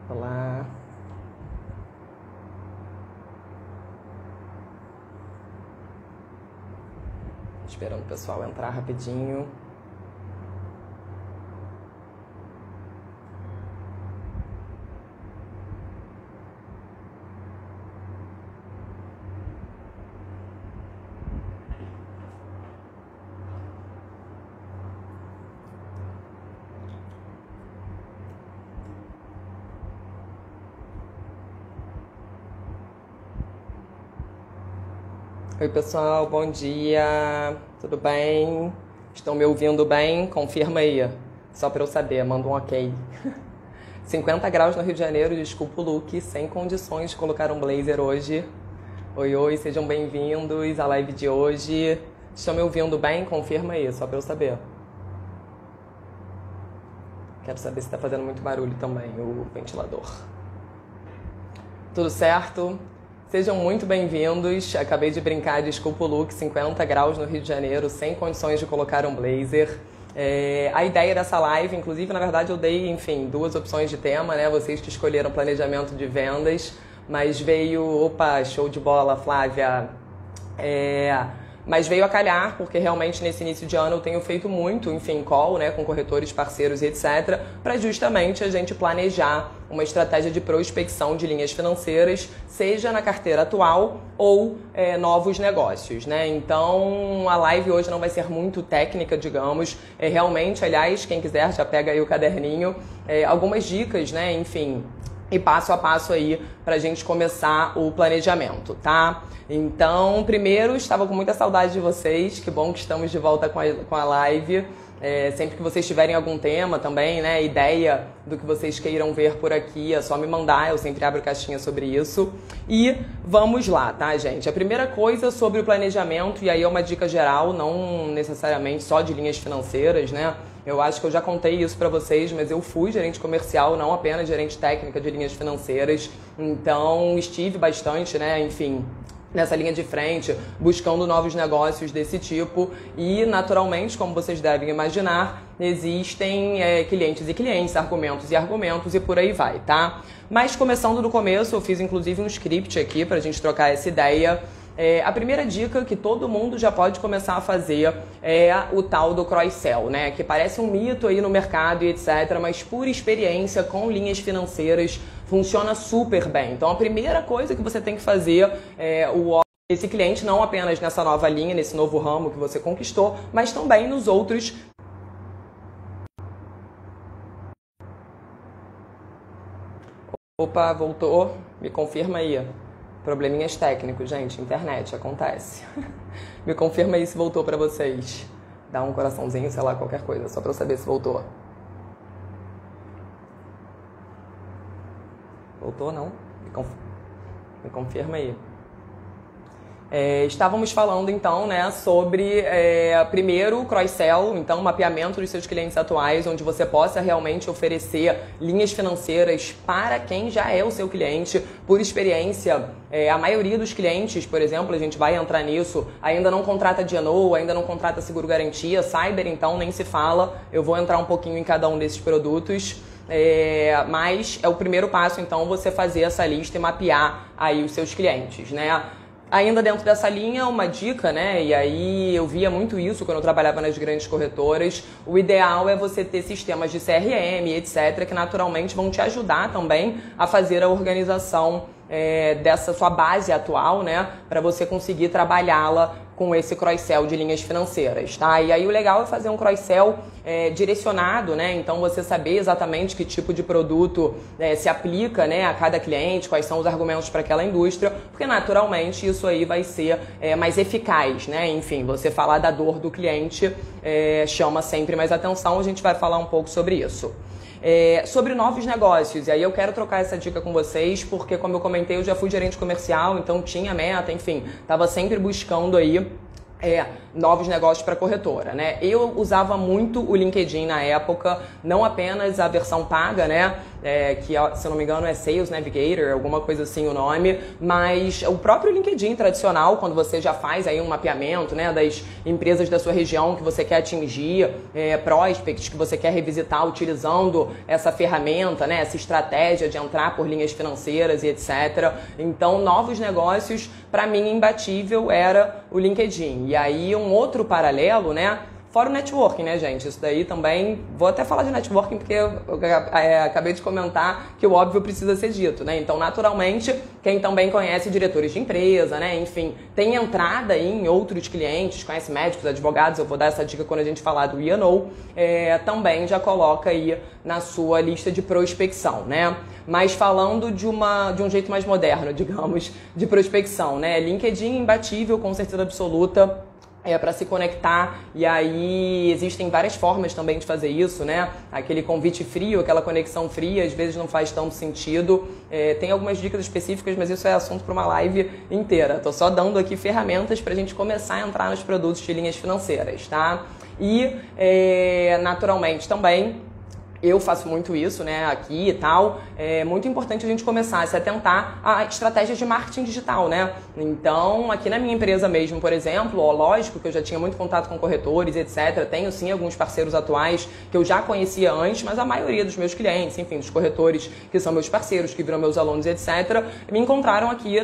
Olá. Esperando o pessoal entrar rapidinho. Oi, pessoal, bom dia, tudo bem? Estão me ouvindo bem? Confirma aí, só para eu saber, manda um ok. 50 graus no Rio de Janeiro, desculpa o look, sem condições de colocar um blazer hoje. Oi, oi, sejam bem-vindos à live de hoje. Estão me ouvindo bem? Confirma aí, só para eu saber. Quero saber se está fazendo muito barulho também, o ventilador. Tudo certo? Sejam muito bem-vindos. Acabei de brincar, desculpa o look, 50 graus no Rio de Janeiro, sem condições de colocar um blazer. A ideia dessa live, inclusive, na verdade, eu dei, enfim, 2 opções de tema, né? Vocês que escolheram planejamento de vendas, mas veio... Opa, show de bola, Flávia! Mas veio a calhar, porque realmente nesse início de ano eu tenho feito muito, enfim, call, né, com corretores, parceiros e etc, para justamente a gente planejar uma estratégia de prospecção de linhas financeiras, seja na carteira atual ou novos negócios, né? Então a live hoje não vai ser muito técnica, digamos, realmente, aliás, quem quiser já pega aí o caderninho, algumas dicas, né, enfim, e passo a passo aí pra gente começar o planejamento, tá? Então, primeiro, estava com muita saudade de vocês, que bom que estamos de volta com a live. Sempre que vocês tiverem algum tema também, né, ideia do que vocês queiram ver por aqui, é só me mandar, eu sempre abro caixinha sobre isso. E vamos lá, tá, gente? A primeira coisa sobre o planejamento, e aí é uma dica geral, não necessariamente só de linhas financeiras, né? Eu acho que eu já contei isso pra vocês, mas eu fui gerente comercial, não apenas gerente técnica de linhas financeiras. Então, estive bastante, né, enfim, nessa linha de frente, buscando novos negócios desse tipo e, naturalmente, como vocês devem imaginar, existem clientes e clientes, argumentos e argumentos e por aí vai, tá? Mas começando do começo, eu fiz inclusive um script aqui pra gente trocar essa ideia. A primeira dica que todo mundo já pode começar a fazer é o tal do cross-sell, né? Que parece um mito aí no mercado e etc, mas por experiência com linhas financeiras funciona super bem. Então a primeira coisa que você tem que fazer é esse cliente não apenas nessa nova linha, nesse novo ramo que você conquistou, mas também nos outros. Opa, voltou? Me confirma aí. Probleminhas técnicos, gente, internet, acontece. Me confirma aí se voltou pra vocês. Dá um coraçãozinho, sei lá, qualquer coisa, só pra eu saber se voltou. Voltou, não? Me confirma aí. Estávamos falando então, né, sobre primeiro cross-sell, então mapeamento dos seus clientes atuais, onde você possa realmente oferecer linhas financeiras para quem já é o seu cliente. Por experiência, a maioria dos clientes, por exemplo, a gente vai entrar nisso, ainda não contrata D&O, ainda não contrata seguro-garantia, cyber então nem se fala, eu vou entrar um pouquinho em cada um desses produtos. Mas é o primeiro passo então você fazer essa lista e mapear aí os seus clientes, né? Ainda dentro dessa linha, uma dica, né? E aí eu via muito isso quando eu trabalhava nas grandes corretoras. O ideal é você ter sistemas de CRM, etc., que naturalmente vão te ajudar também a fazer a organização dessa sua base atual, né? Para você conseguir trabalhá-la com esse cross-sell de linhas financeiras, tá? E aí o legal é fazer um cross-sell direcionado, né? Então você saber exatamente que tipo de produto se aplica, né, a cada cliente, quais são os argumentos para aquela indústria, porque naturalmente isso aí vai ser mais eficaz, né? Enfim, você falar da dor do cliente chama sempre mais atenção, a gente vai falar um pouco sobre isso. Sobre novos negócios, e aí eu quero trocar essa dica com vocês, porque como eu comentei, eu já fui gerente comercial, então tinha meta, enfim, estava sempre buscando aí novos negócios para corretora, né? Eu usava muito o LinkedIn na época, não apenas a versão paga, né? Que, se eu não me engano, é Sales Navigator, alguma coisa assim o nome, mas o próprio LinkedIn tradicional, quando você já faz aí um mapeamento, né, das empresas da sua região que você quer atingir, prospects que você quer revisitar utilizando essa ferramenta, né, essa estratégia de entrar por linhas financeiras e etc. Então, novos negócios, para mim, imbatível era o LinkedIn. E aí, um outro paralelo, né? Fora o networking, né, gente? Isso daí também... Vou até falar de networking porque eu acabei de comentar que o óbvio precisa ser dito, né? Então, naturalmente, quem também conhece diretores de empresa, né? Enfim, tem entrada aí em outros clientes, conhece médicos, advogados, eu vou dar essa dica quando a gente falar do E&O, também já coloca aí na sua lista de prospecção, né? Mas falando de um jeito mais moderno, digamos, de prospecção, né? LinkedIn imbatível, com certeza absoluta, para se conectar, e aí existem várias formas também de fazer isso, né? Aquele convite frio, aquela conexão fria, às vezes não faz tanto sentido. Tem algumas dicas específicas, mas isso é assunto para uma live inteira. Tô só dando aqui ferramentas para a gente começar a entrar nos produtos de linhas financeiras, tá? E, naturalmente, também eu faço muito isso, né, aqui e tal. É muito importante a gente começar a se atentar a estratégias de marketing digital, né? Então, aqui na minha empresa mesmo, por exemplo, lógico que eu já tinha muito contato com corretores, etc. Tenho sim alguns parceiros atuais que eu já conhecia antes, mas a maioria dos meus clientes, enfim, dos corretores que são meus parceiros, que viram meus alunos, etc., me encontraram aqui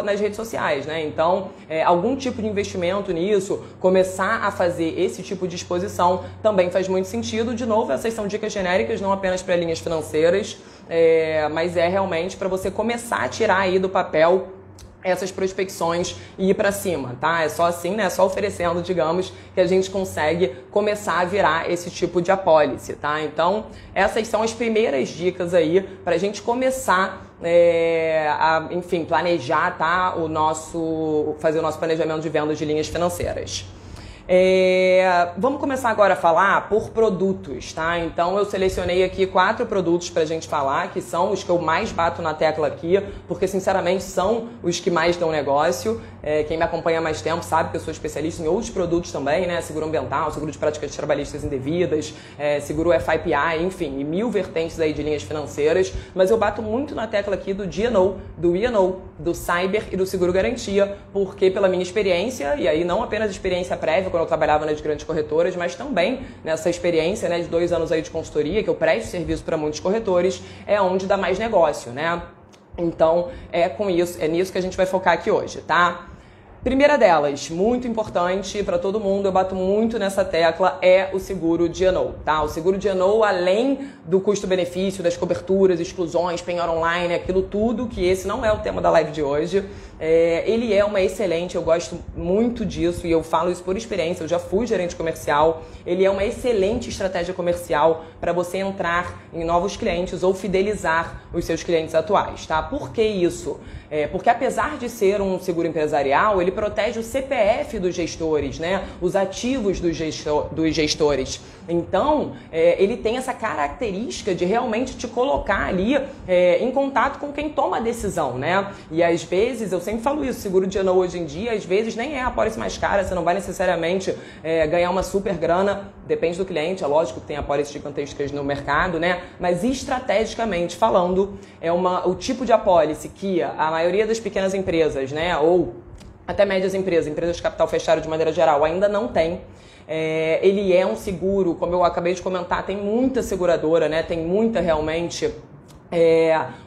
nas redes sociais, né? Então, algum tipo de investimento nisso, começar a fazer esse tipo de exposição também faz muito sentido. De novo, essas são dicas genéricas, não apenas para linhas financeiras, mas realmente para você começar a tirar aí do papel essas prospecções e ir para cima, tá? É só assim, né? É só oferecendo, digamos, que a gente consegue começar a virar esse tipo de apólice, tá? Então, essas são as primeiras dicas aí para a gente começar enfim, planejar, tá? Fazer o nosso planejamento de vendas de linhas financeiras. Vamos começar agora a falar por produtos, tá? Então eu selecionei aqui 4 produtos pra gente falar, que são os que eu mais bato na tecla aqui, porque sinceramente são os que mais dão negócio. Quem me acompanha há mais tempo sabe que eu sou especialista em outros produtos também, né? Seguro ambiental, seguro de práticas trabalhistas indevidas, seguro FIPI, enfim, e 1000 vertentes aí de linhas financeiras, mas eu bato muito na tecla aqui do D&O, do E&O, do Cyber e do Seguro Garantia, porque pela minha experiência, e aí não apenas experiência prévia, quando eu trabalhava nas grandes corretoras, mas também nessa experiência, né, de 2 anos aí de consultoria, que eu presto serviço para muitos corretores, é onde dá mais negócio, né? Então, é nisso que a gente vai focar aqui hoje, tá? Primeira delas, muito importante para todo mundo, eu bato muito nessa tecla, é o seguro D&O, tá? O seguro D&O, além do custo-benefício, das coberturas, exclusões, penhora online, aquilo tudo, que esse não é o tema da live de hoje, ele é uma excelente, eu gosto muito disso e eu falo isso por experiência, eu já fui gerente comercial, ele é uma excelente estratégia comercial para você entrar em novos clientes ou fidelizar os seus clientes atuais, tá? Por que isso? Porque apesar de ser um seguro empresarial, ele protege o CPF dos gestores, né? Os ativos dos gestores. Então, ele tem essa característica de realmente te colocar ali em contato com quem toma a decisão, né? E às vezes, eu sempre falo isso, seguro de D&O hoje em dia, às vezes nem é a apólice mais cara, você não vai necessariamente ganhar uma super grana, depende do cliente, é lógico que tem apólices gigantescas no mercado, né? Mas estrategicamente falando, o tipo de apólice que a maioria das pequenas empresas, né, ou até médias empresas de capital fechado de maneira geral, ainda não tem. Ele é um seguro, como eu acabei de comentar, tem muita seguradora, né, tem muita realmente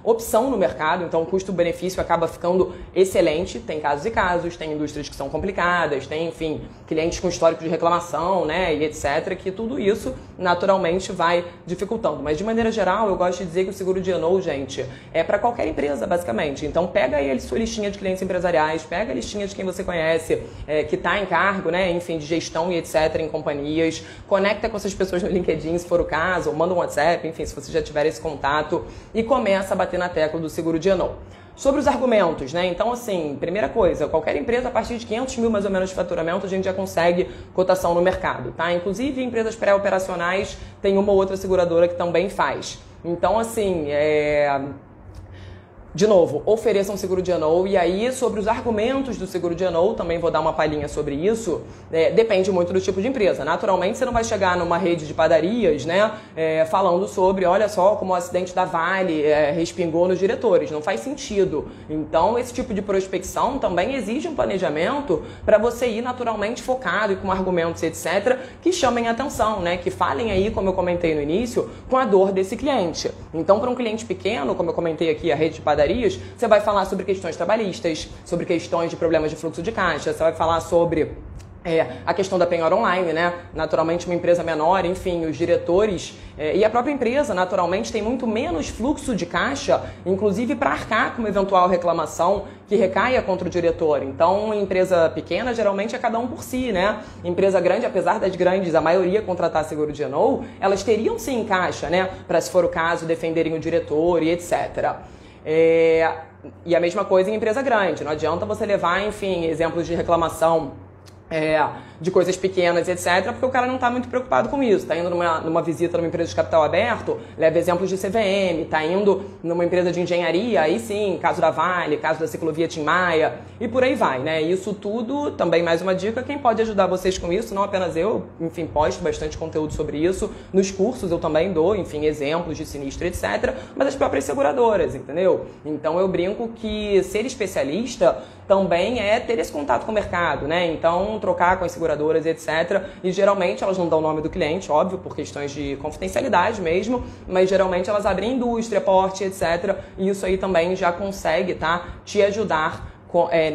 opção no mercado, então o custo-benefício acaba ficando excelente. Tem casos e casos, tem indústrias que são complicadas, tem, enfim, clientes com histórico de reclamação, né, e etc, que tudo isso naturalmente vai dificultando. Mas de maneira geral, eu gosto de dizer que o seguro D&O, gente, é para qualquer empresa, basicamente. Então pega aí a sua listinha de clientes empresariais, pega a listinha de quem você conhece, que está em cargo, né, enfim, de gestão e etc em companhias, conecta com essas pessoas no LinkedIn, se for o caso, ou manda um WhatsApp, enfim, se você já tiver esse contato, e começa a bater na tecla do seguro D&O. Sobre os argumentos, né? Então, assim, primeira coisa, qualquer empresa a partir de 500 mil mais ou menos de faturamento, a gente já consegue cotação no mercado, tá? Inclusive, empresas pré-operacionais tem uma ou outra seguradora que também faz. Então, assim, De novo, ofereçam um seguro de ano, e aí sobre os argumentos do seguro de ano, também vou dar uma palhinha sobre isso, depende muito do tipo de empresa. Naturalmente, você não vai chegar numa rede de padarias, né, falando sobre, olha só como o acidente da Vale respingou nos diretores, não faz sentido. Então, esse tipo de prospecção também exige um planejamento para você ir naturalmente focado e com argumentos, etc., que chamem a atenção, né, que falem aí, como eu comentei no início, com a dor desse cliente. Então, para um cliente pequeno, como eu comentei aqui, a rede de padarias, você vai falar sobre questões trabalhistas, sobre questões de problemas de fluxo de caixa, você vai falar sobre a questão da penhora online, né? Naturalmente, uma empresa menor, enfim, os diretores e a própria empresa, naturalmente, tem muito menos fluxo de caixa, inclusive para arcar com uma eventual reclamação que recaia contra o diretor. Então, empresa pequena, geralmente, é cada um por si, né? Empresa grande, apesar das grandes, a maioria contratar seguro de ano, elas teriam sim em caixa, né? Para, se for o caso, defenderem o diretor e etc. E a mesma coisa em empresa grande. Não adianta você levar, enfim, exemplos de reclamação de coisas pequenas, etc., porque o cara não está muito preocupado com isso. Está indo numa visita numa empresa de capital aberto, leva exemplos de CVM, está indo numa empresa de engenharia, aí sim, caso da Vale, caso da ciclovia Tim Maia, e por aí vai, né? Isso tudo, também mais uma dica, quem pode ajudar vocês com isso, não apenas eu, enfim, posto bastante conteúdo sobre isso, nos cursos eu também dou, enfim, exemplos de sinistro, etc., mas as próprias seguradoras, entendeu? Então eu brinco que ser especialista também é ter esse contato com o mercado, né? Então, trocar com as seguradoras, etc. E geralmente elas não dão o nome do cliente, óbvio, por questões de confidencialidade mesmo, mas geralmente elas abrem indústria, porte, etc. E isso aí também já consegue, tá, te ajudar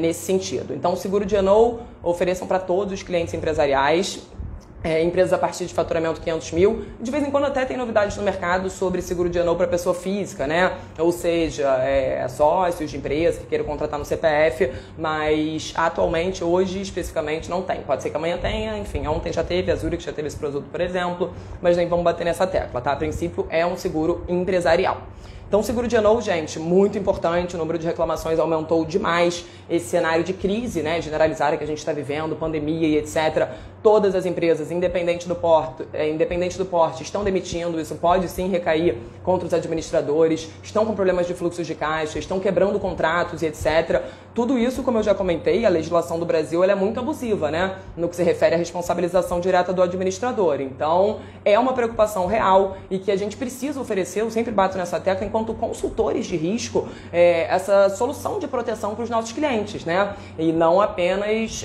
nesse sentido. Então, o seguro de ano ofereçam para todos os clientes empresariais. Empresas a partir de faturamento 500 mil. De vez em quando até tem novidades no mercado sobre seguro de ano para pessoa física, né? Ou seja, sócios de empresa que queiram contratar no CPF, mas atualmente, hoje especificamente, não tem. Pode ser que amanhã tenha, enfim, ontem já teve, a Zurich já teve esse produto, por exemplo, mas nem vamos bater nessa tecla, tá? A princípio é um seguro empresarial. Então, seguro de ano, gente, muito importante, o número de reclamações aumentou demais, esse cenário de crise, né, generalizada que a gente está vivendo, pandemia e etc., todas as empresas, independente do porte, estão demitindo, isso pode sim recair contra os administradores, estão com problemas de fluxos de caixa, estão quebrando contratos e etc. Tudo isso, como eu já comentei, a legislação do Brasil ela é muito abusiva, né, no que se refere à responsabilização direta do administrador. Então, é uma preocupação real e que a gente precisa oferecer, eu sempre bato nessa tecla, enquanto consultores de risco, essa solução de proteção para os nossos clientes, né? E não apenas,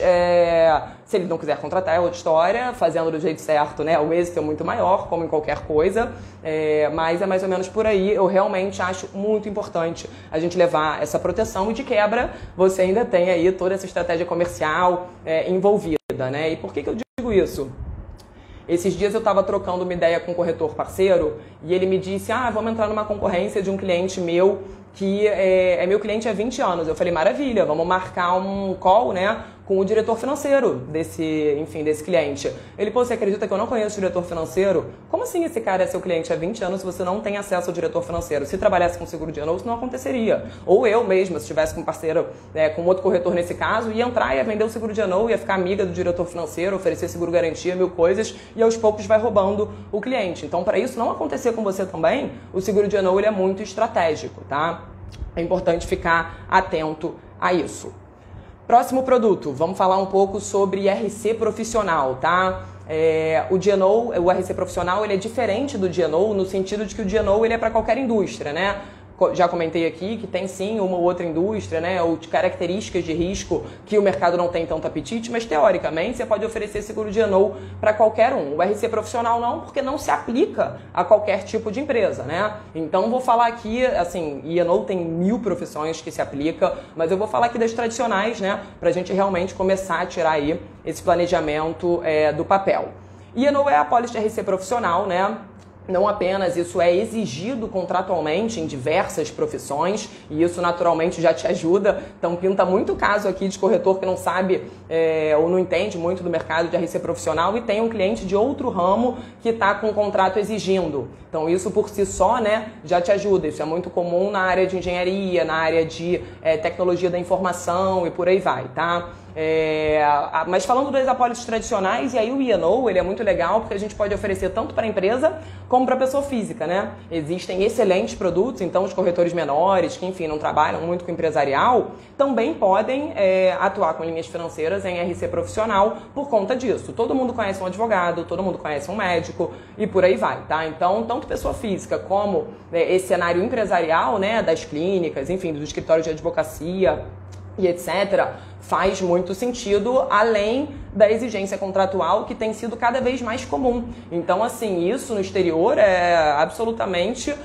se ele não quiser contratar, é outra história, fazendo do jeito certo, né? O êxito é muito maior, como em qualquer coisa, mas é mais ou menos por aí. Eu realmente acho muito importante a gente levar essa proteção e, de quebra, você ainda tem aí toda essa estratégia comercial envolvida, né? E por que eu digo isso? Esses dias eu estava trocando uma ideia com um corretor parceiro e ele me disse, vamos entrar numa concorrência de um cliente meu que é meu cliente há 20 anos. Eu falei, maravilha, vamos marcar um call, né, com o diretor financeiro desse cliente. Ele, você acredita que eu não conheço o diretor financeiro? Como assim esse cara é seu cliente há 20 anos se você não tem acesso ao diretor financeiro? Se trabalhasse com seguro de ano, isso não aconteceria. Ou eu mesma, se estivesse com um parceiro, com outro corretor nesse caso, ia entrar, ia vender o seguro de ano, ia ficar amiga do diretor financeiro, oferecer seguro garantia, 1000 coisas, e aos poucos vai roubando o cliente. Então, para isso não acontecer com você também, o seguro de ano ele é muito estratégico, tá? É importante ficar atento a isso. Próximo produto, vamos falar um pouco sobre RC profissional, tá? O D&O, o RC profissional, ele é diferente do D&O no sentido de que o D&O ele é para qualquer indústria, né? Já comentei aqui que tem sim uma ou outra indústria, né, ou de características de risco que o mercado não tem tanto apetite, mas teoricamente você pode oferecer seguro de D&O para qualquer um. O RC profissional não, porque não se aplica a qualquer tipo de empresa, né? Então vou falar aqui, assim, D&O tem 1000 profissões que se aplica, mas eu vou falar aqui das tradicionais, né, para a gente realmente começar a tirar aí esse planejamento do papel. D&O é a apólice de RC profissional, né? Não apenas isso é exigido contratualmente em diversas profissões, e isso naturalmente já te ajuda. Então pinta muito caso aqui de corretor que não sabe ou não entende muito do mercado de RC profissional e tem um cliente de outro ramo que está com um contrato exigindo. Então isso por si só, né, já te ajuda. Isso é muito comum na área de engenharia, na área de tecnologia da informação e por aí vai, tá? Mas falando das apólices tradicionais, e aí o E&O, ele é muito legal porque a gente pode oferecer tanto para a empresa como para a pessoa física, né? Existem excelentes produtos, então os corretores menores, que enfim não trabalham muito com empresarial, também podem atuar com linhas financeiras em RC profissional por conta disso. Todo mundo conhece um advogado, todo mundo conhece um médico e por aí vai, tá? Então, tanto pessoa física como esse cenário empresarial, né, das clínicas, enfim, dos escritórios de advocacia e etc., faz muito sentido, além da exigência contratual que tem sido cada vez mais comum. Então, assim, isso no exterior é absolutamente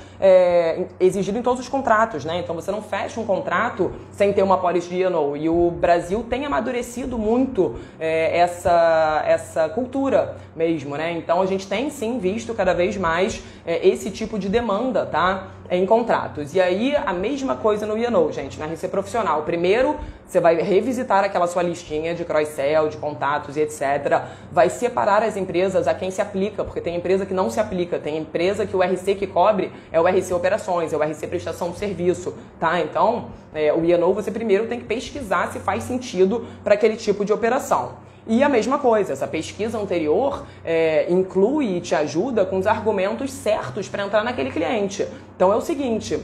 exigido em todos os contratos, né? Então, você não fecha um contrato sem ter uma apólice de E&O. E o Brasil tem amadurecido muito essa cultura mesmo, né? Então, a gente tem, sim, visto cada vez mais esse tipo de demanda, tá? Em contratos. E aí, a mesma coisa no E&O, gente, na RC profissional. Primeiro, você vai revisitar aquela sua listinha de cross-sell, de contatos e etc. Vai separar as empresas a quem se aplica, porque tem empresa que não se aplica. Tem empresa que o RC que cobre é o RC Operações, é o RC Prestação de Serviço, tá? Então, o E&O você primeiro tem que pesquisar se faz sentido para aquele tipo de operação. E a mesma coisa, essa pesquisa anterior inclui e te ajuda com os argumentos certos para entrar naquele cliente. Então é o seguinte...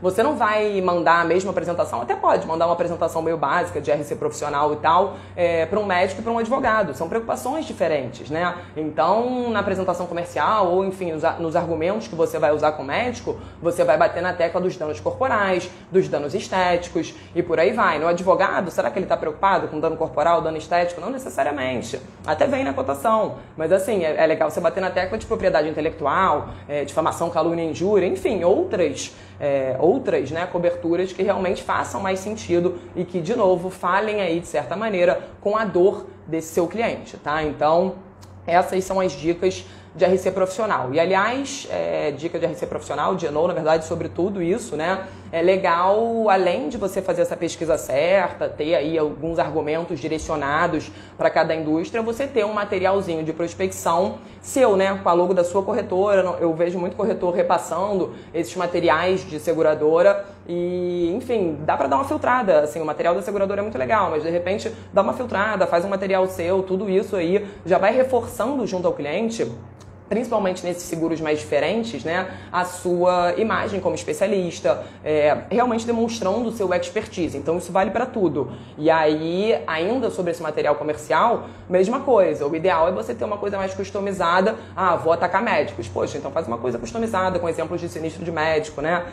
você não vai mandar a mesma apresentação, até pode mandar uma apresentação meio básica de RC profissional e tal, para um médico e para um advogado. São preocupações diferentes, né? Então, na apresentação comercial ou, enfim, nos argumentos que você vai usar com o médico, você vai bater na tecla dos danos corporais, dos danos estéticos e por aí vai. No advogado, será que ele está preocupado com dano corporal, dano estético? Não necessariamente. Até vem na cotação. Mas, assim, é legal você bater na tecla de propriedade intelectual, difamação, calúnia, injúria, enfim, outras né, coberturas que realmente façam mais sentido e que, de novo, falem aí, de certa maneira, com a dor desse seu cliente, tá? Então, essas são as dicas de RC profissional. E, aliás, dica de RC profissional, de E&O, na verdade, sobre tudo isso, né? É legal, além de você fazer essa pesquisa certa, ter aí alguns argumentos direcionados para cada indústria, você ter um materialzinho de prospecção seu, né? Com a logo da sua corretora. Eu vejo muito corretor repassando esses materiais de seguradora e, enfim, dá para dar uma filtrada. Assim, o material da seguradora é muito legal, mas de repente dá uma filtrada, faz um material seu, tudo isso aí já vai reforçando junto ao cliente, principalmente nesses seguros mais diferentes, né, a sua imagem como especialista, realmente demonstrando o seu expertise. Então isso vale para tudo. E aí, ainda sobre esse material comercial, mesma coisa. O ideal é você ter uma coisa mais customizada. Vou atacar médicos. Poxa, então faz uma coisa customizada com exemplos de sinistro de médico, né?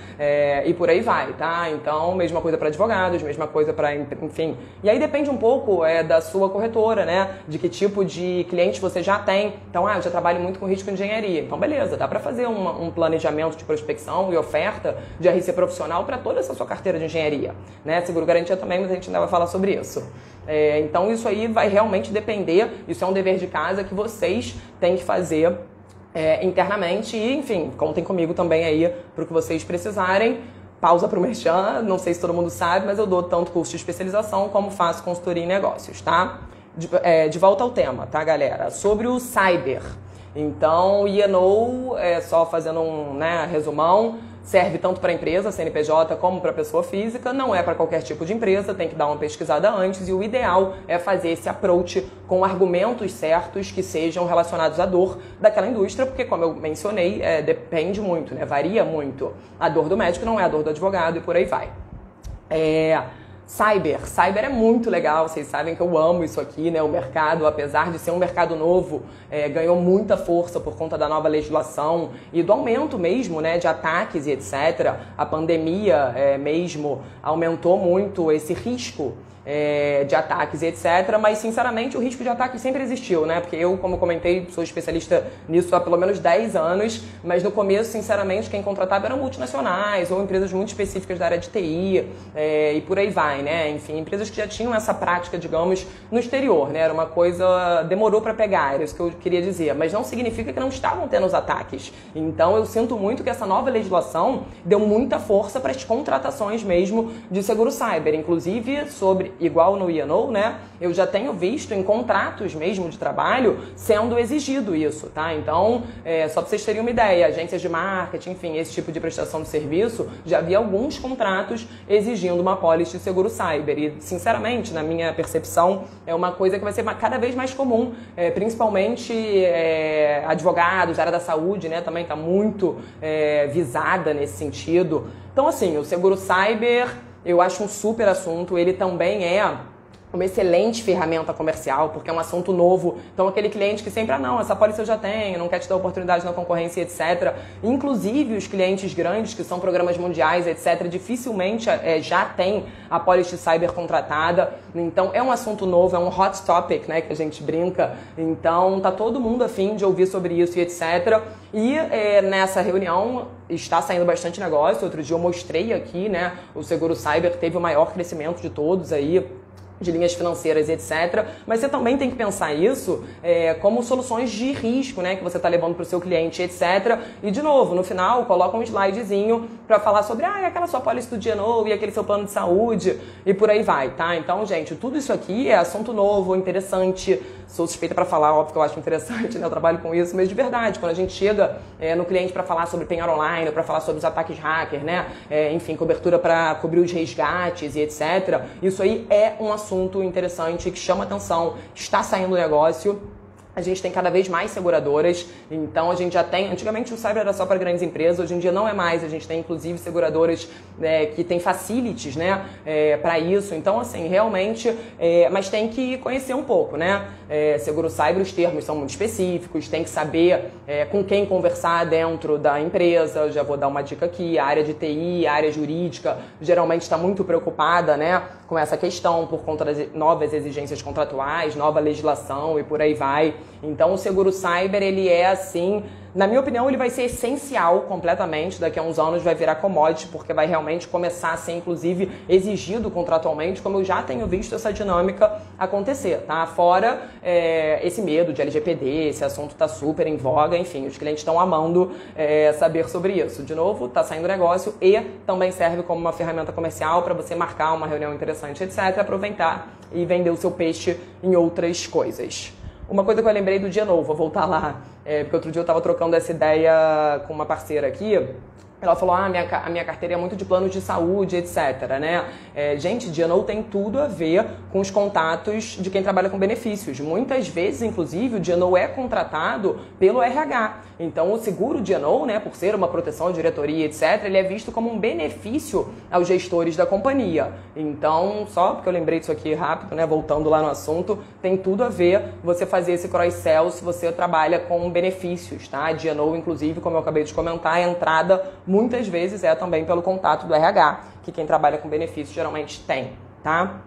E por aí vai, tá? Então, mesma coisa para advogados, mesma coisa para, enfim. E aí depende um pouco da sua corretora, né? De que tipo de cliente você já tem. Então, eu já trabalho muito com risco de engenharia. Então, beleza, dá para fazer um planejamento de prospecção e oferta de RC profissional para toda essa sua carteira de engenharia, né? Seguro garantia também, mas a gente ainda vai falar sobre isso. Então, isso aí vai realmente depender, isso é um dever de casa que vocês têm que fazer internamente e, enfim, contem comigo também aí para o que vocês precisarem. Pausa para o merchan, não sei se todo mundo sabe, mas eu dou tanto curso de especialização como faço consultoria em negócios, tá? De volta ao tema, tá, galera? Sobre o cyber. Então, o E&O, só fazendo um resumão, serve tanto para empresa, CNPJ, como para pessoa física. Não é para qualquer tipo de empresa, tem que dar uma pesquisada antes. E o ideal é fazer esse approach com argumentos certos que sejam relacionados à dor daquela indústria, porque, como eu mencionei, depende muito, né? Varia muito. A dor do médico não é a dor do advogado e por aí vai. Cyber é muito legal, vocês sabem que eu amo isso aqui, né? O mercado, apesar de ser um mercado novo, ganhou muita força por conta da nova legislação e do aumento mesmo, né, de ataques e etc. A pandemia mesmo aumentou muito esse risco de ataques e etc. Mas, sinceramente, o risco de ataque sempre existiu, né? Porque eu, como comentei, sou especialista nisso há pelo menos 10 anos, mas no começo, sinceramente, quem contratava eram multinacionais ou empresas muito específicas da área de TI e por aí vai, né? Enfim, empresas que já tinham essa prática, digamos, no exterior, né? Era uma coisa... demorou para pegar, era isso que eu queria dizer, mas não significa que não estavam tendo os ataques. Então, eu sinto muito que essa nova legislação deu muita força para as contratações mesmo de seguro cyber, inclusive sobre igual no E&O, né? Eu já tenho visto em contratos mesmo de trabalho sendo exigido isso, tá? Então, só para vocês terem uma ideia, agências de marketing, enfim, esse tipo de prestação de serviço, já vi alguns contratos exigindo uma pólice de seguro cyber. E, sinceramente, na minha percepção, é uma coisa que vai ser cada vez mais comum, principalmente advogados, área da saúde, né? Também está muito visada nesse sentido. Então, assim, o seguro cyber eu acho um super assunto, ele também é uma excelente ferramenta comercial, porque é um assunto novo. Então, aquele cliente que sempre, não, essa pólice eu já tenho, não quer te dar oportunidade na concorrência, etc. Inclusive, os clientes grandes, que são programas mundiais, etc., dificilmente já tem a pólice de cyber contratada. Então, é um assunto novo, é um hot topic, né, que a gente brinca. Então, tá todo mundo a fim de ouvir sobre isso e etc. E nessa reunião está saindo bastante negócio. Outro dia eu mostrei aqui, né, o seguro cyber teve o maior crescimento de todos aí, de linhas financeiras, etc. Mas você também tem que pensar isso como soluções de risco, né, que você está levando para o seu cliente, etc. E, de novo, no final, coloca um slidezinho para falar sobre aquela sua pólice do D&O e aquele seu plano de saúde e por aí vai, tá? Então, gente, tudo isso aqui é assunto novo, interessante. Sou suspeita para falar, óbvio que eu acho interessante, né? Eu trabalho com isso, mas de verdade, quando a gente chega no cliente para falar sobre penhora online, para falar sobre os ataques hacker, né? Enfim, cobertura para cobrir os resgates e etc. Isso aí é um assunto interessante que chama atenção, está saindo do negócio. A gente tem cada vez mais seguradoras, então a gente já tem... Antigamente o cyber era só para grandes empresas, hoje em dia não é mais. A gente tem inclusive seguradoras que tem facilities, né, para isso. Então, assim, realmente... mas tem que conhecer um pouco, né? Seguro cyber, os termos são muito específicos, tem que saber com quem conversar dentro da empresa. Eu já vou dar uma dica aqui, a área de TI, a área jurídica, geralmente está muito preocupada, né, com essa questão por conta das novas exigências contratuais, nova legislação e por aí vai. Então, o seguro cyber, ele é assim, na minha opinião, ele vai ser essencial completamente. Daqui a uns anos vai virar commodity, porque vai realmente começar a ser, inclusive, exigido contratualmente, como eu já tenho visto essa dinâmica acontecer, tá? Fora esse medo de LGPD, esse assunto tá super em voga, enfim, os clientes estão amando saber sobre isso. De novo, tá saindo negócio e também serve como uma ferramenta comercial para você marcar uma reunião interessante, etc., aproveitar e vender o seu peixe em outras coisas. Uma coisa que eu lembrei do D&O, vou voltar lá, porque outro dia eu estava trocando essa ideia com uma parceira aqui. Ela falou, a minha carteira é muito de planos de saúde, etc, né? Gente, D&O tem tudo a ver com os contatos de quem trabalha com benefícios. Muitas vezes, inclusive, o D&O é contratado pelo RH. Então, o seguro D&O, né, por ser uma proteção, diretoria, etc, ele é visto como um benefício aos gestores da companhia. Então, só porque eu lembrei disso aqui rápido, né, voltando lá no assunto, tem tudo a ver você fazer esse cross-sell se você trabalha com benefícios, tá? D&O, inclusive, como eu acabei de comentar, a entrada muitas vezes é também pelo contato do RH, que quem trabalha com benefícios geralmente tem, tá?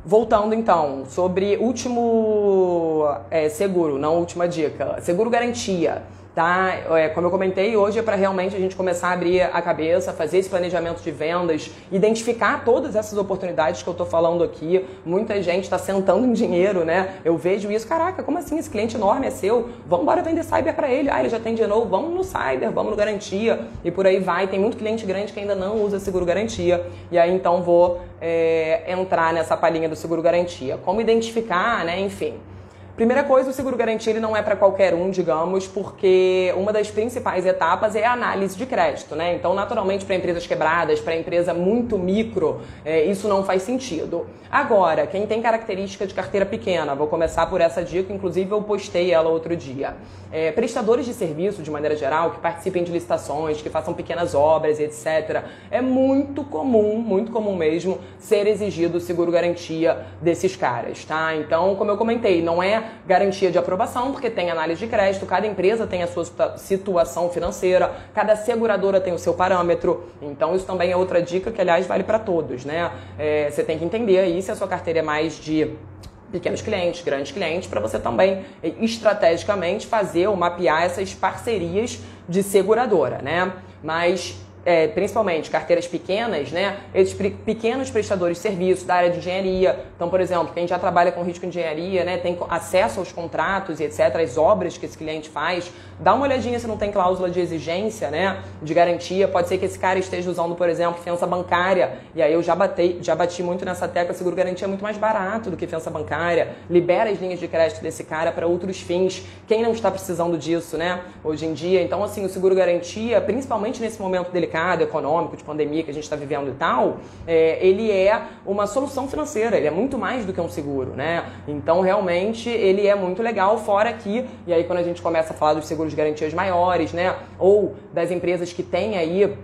Voltando então, sobre último seguro, não última dica, seguro garantia. Tá? Como eu comentei, hoje é para realmente a gente começar a abrir a cabeça, fazer esse planejamento de vendas, identificar todas essas oportunidades que eu tô falando aqui. Muita gente está sentando em dinheiro, né? Eu vejo isso, caraca, como assim? Esse cliente enorme é seu? Vamos embora vender cyber para ele. Ele já tem de novo, vamos no cyber, vamos no garantia e por aí vai. Tem muito cliente grande que ainda não usa seguro garantia e aí então vou entrar nessa palhinha do seguro garantia. Como identificar, né? Enfim. Primeira coisa, o seguro garantia ele não é para qualquer um, digamos, porque uma das principais etapas é a análise de crédito, né? Então, naturalmente, para empresas quebradas, para empresa muito micro, isso não faz sentido. Agora, quem tem característica de carteira pequena, vou começar por essa dica, inclusive eu postei ela outro dia. Prestadores de serviço, de maneira geral, que participem de licitações, que façam pequenas obras, etc. É muito comum mesmo, ser exigido o seguro garantia desses caras, tá? Então, como eu comentei, não é garantia de aprovação, porque tem análise de crédito, cada empresa tem a sua situação financeira, cada seguradora tem o seu parâmetro, então isso também é outra dica que, aliás, vale para todos, né? Você tem que entender aí se a sua carteira é mais de pequenos clientes, grandes clientes, para você também, estrategicamente, fazer ou mapear essas parcerias de seguradora, né? Mas principalmente carteiras pequenas, né? Esses pequenos prestadores de serviços da área de engenharia. Então, por exemplo, quem já trabalha com risco de engenharia, né, tem acesso aos contratos e etc, às obras que esse cliente faz. Dá uma olhadinha se não tem cláusula de exigência, né, de garantia. Pode ser que esse cara esteja usando, por exemplo, fiança bancária. E aí eu já bati muito nessa tecla. Seguro garantia é muito mais barato do que fiança bancária. Libera as linhas de crédito desse cara para outros fins. Quem não está precisando disso, né, hoje em dia? Então, assim, o seguro garantia, principalmente nesse momento delicado, econômico, de pandemia que a gente está vivendo e tal, ele é uma solução financeira, ele é muito mais do que um seguro, né? Então, realmente, ele é muito legal, fora que, e aí quando a gente começa a falar dos seguros de garantias maiores, né, ou das empresas que têm aí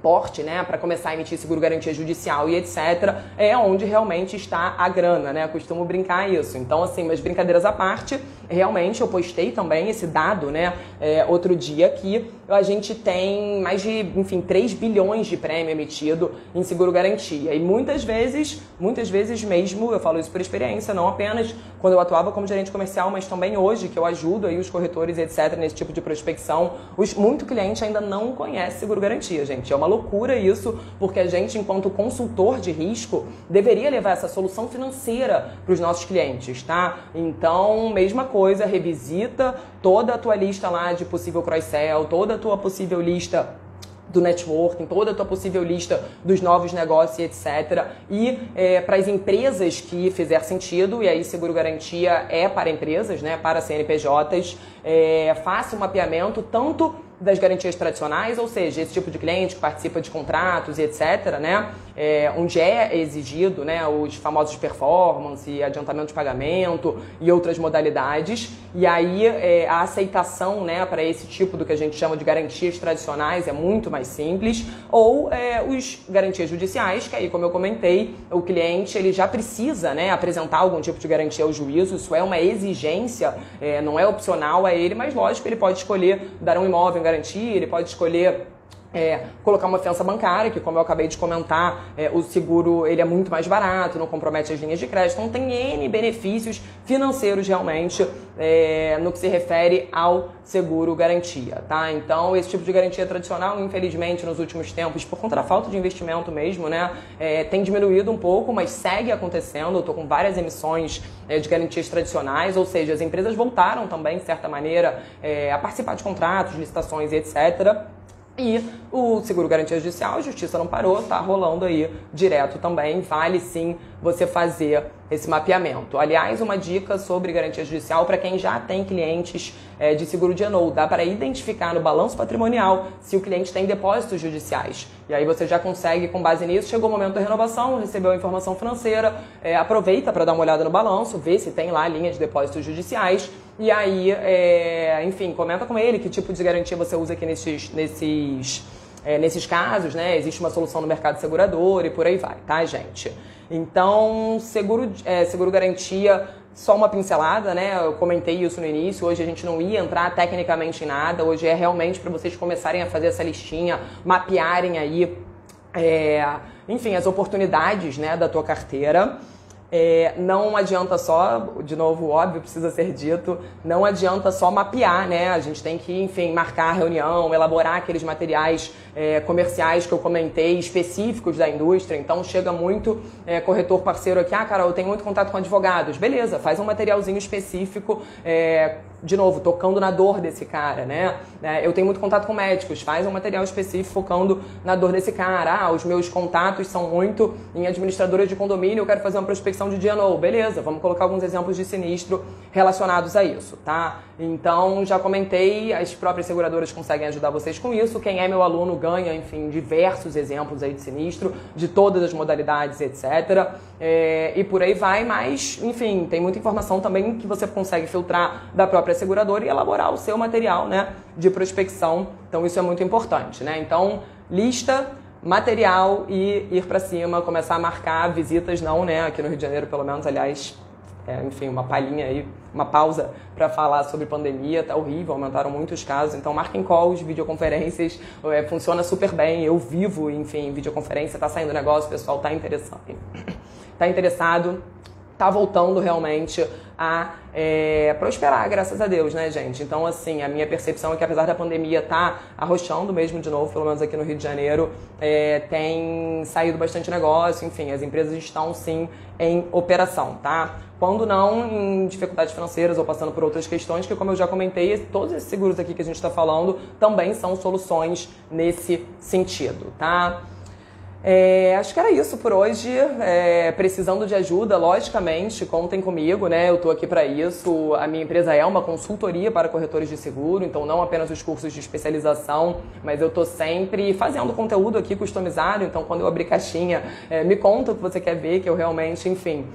porte, né, para começar a emitir seguro garantia judicial e etc, é onde realmente está a grana, né? Eu costumo brincar isso. Então, assim, mas brincadeiras à parte, realmente eu postei também esse dado, né, outro dia, que a gente tem mais de, enfim, 3 bilhões de prêmio emitido em seguro garantia. E muitas vezes mesmo, eu falo isso por experiência, não apenas quando eu atuava como gerente comercial, mas também hoje, que eu ajudo aí os corretores, etc, nesse tipo de prospecção, muito cliente ainda não conhece seguro garantia, gente. É uma loucura isso, porque a gente, enquanto consultor de risco, deveria levar essa solução financeira para os nossos clientes, tá? Então, mesma coisa, revisita toda a tua lista lá de possível cross-sell, toda a tua possível lista do networking, toda a tua possível lista dos novos negócios, etc. E para as empresas que fizer sentido, e aí seguro garantia é para empresas, né, para CNPJs, faça um mapeamento tanto das garantias tradicionais, ou seja, esse tipo de cliente que participa de contratos e etc, né, onde é exigido, né, os famosos performance, adiantamento de pagamento e outras modalidades, e aí a aceitação, né, para esse tipo do que a gente chama de garantias tradicionais é muito mais simples, ou os garantias judiciais, que aí, como eu comentei, o cliente ele já precisa, né, apresentar algum tipo de garantia ao juízo, isso é uma exigência, não é opcional a ele, mas lógico, ele pode escolher dar um imóvel em garantia, ele pode escolher colocar uma fiança bancária, que como eu acabei de comentar, o seguro ele é muito mais barato, não compromete as linhas de crédito, então tem N benefícios financeiros realmente no que se refere ao seguro garantia, tá? Então esse tipo de garantia tradicional, infelizmente, nos últimos tempos, por conta da falta de investimento mesmo, né, tem diminuído um pouco, mas segue acontecendo. Eu tô com várias emissões de garantias tradicionais, ou seja, as empresas voltaram também, de certa maneira, a participar de contratos, licitações e etc. E o seguro garantia judicial, a justiça não parou, tá rolando aí direto também. Vale sim você fazer esse mapeamento. Aliás, uma dica sobre garantia judicial para quem já tem clientes de seguro de anô. Dá para identificar no balanço patrimonial se o cliente tem depósitos judiciais. E aí você já consegue, com base nisso, chegou o momento da renovação, recebeu a informação financeira, aproveita para dar uma olhada no balanço, vê se tem lá a linha de depósitos judiciais. E aí, enfim, comenta com ele que tipo de garantia você usa aqui nesses casos, né? Existe uma solução no mercado segurador e por aí vai, tá, gente? Então, seguro garantia, só uma pincelada, né? Eu comentei isso no início, hoje a gente não ia entrar tecnicamente em nada, hoje é realmente para vocês começarem a fazer essa listinha, mapearem aí, enfim, as oportunidades, né, da tua carteira. Não adianta só, de novo, óbvio, precisa ser dito, não adianta só mapear, né? A gente tem que, enfim, marcar a reunião, elaborar aqueles materiais comerciais que eu comentei, específicos da indústria. Então chega muito corretor parceiro aqui, Carol, eu tenho muito contato com advogados. Beleza, faz um materialzinho específico, de novo, tocando na dor desse cara, né? Eu tenho muito contato com médicos, faz um material específico focando na dor desse cara. Os meus contatos são muito em administradoras de condomínio, eu quero fazer uma prospecção de D&O. Beleza, vamos colocar alguns exemplos de sinistro relacionados a isso, tá? Então, já comentei, as próprias seguradoras conseguem ajudar vocês com isso. Quem é meu aluno ganha, enfim, diversos exemplos aí de sinistro, de todas as modalidades, etc. E por aí vai, mas, enfim, tem muita informação também que você consegue filtrar da própria seguradora e elaborar o seu material, né, de prospecção. Então, isso é muito importante, né? Então, lista, material e ir pra cima, começar a marcar visitas, não, né, aqui no Rio de Janeiro, pelo menos, aliás, enfim, uma palhinha aí, uma pausa para falar sobre pandemia, tá horrível, aumentaram muitos casos, então marquem calls, videoconferências, funciona super bem, eu vivo, enfim, videoconferência, tá saindo negócio, o pessoal tá interessado, tá voltando realmente a prosperar, graças a Deus, né, gente? Então, assim, a minha percepção é que apesar da pandemia estar arrochando mesmo de novo, pelo menos aqui no Rio de Janeiro, tem saído bastante negócio, enfim, as empresas estão sim em operação, tá? Quando não em dificuldades financeiras ou passando por outras questões, que como eu já comentei, todos esses seguros aqui que a gente está falando também são soluções nesse sentido, tá? Acho que era isso por hoje. Precisando de ajuda, logicamente, contem comigo, né? Eu tô aqui para isso. A minha empresa é uma consultoria para corretores de seguro, então não apenas os cursos de especialização, mas eu tô sempre fazendo conteúdo aqui customizado. Então, quando eu abrir caixinha, me conta o que você quer ver, que eu realmente, enfim,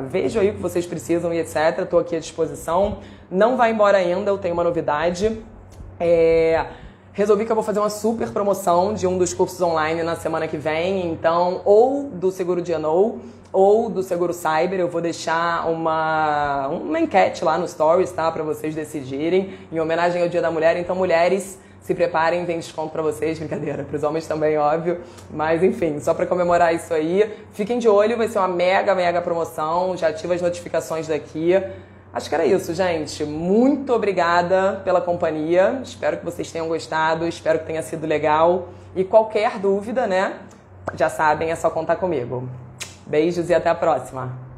vejo aí o que vocês precisam e etc. Tô aqui à disposição. Não vai embora ainda, eu tenho uma novidade. Resolvi que eu vou fazer uma super promoção de um dos cursos online na semana que vem, então, ou do Seguro D&O ou do Seguro Cyber. Eu vou deixar uma enquete lá no Stories, tá? Pra vocês decidirem, em homenagem ao Dia da Mulher. Então, mulheres, se preparem, tem desconto pra vocês, brincadeira, pros homens também, óbvio. Mas, enfim, só pra comemorar isso aí. Fiquem de olho, vai ser uma mega promoção, já ativa as notificações daqui. Acho que era isso, gente. Muito obrigada pela companhia. Espero que vocês tenham gostado, espero que tenha sido legal. E qualquer dúvida, né? Já sabem, é só contar comigo. Beijos e até a próxima.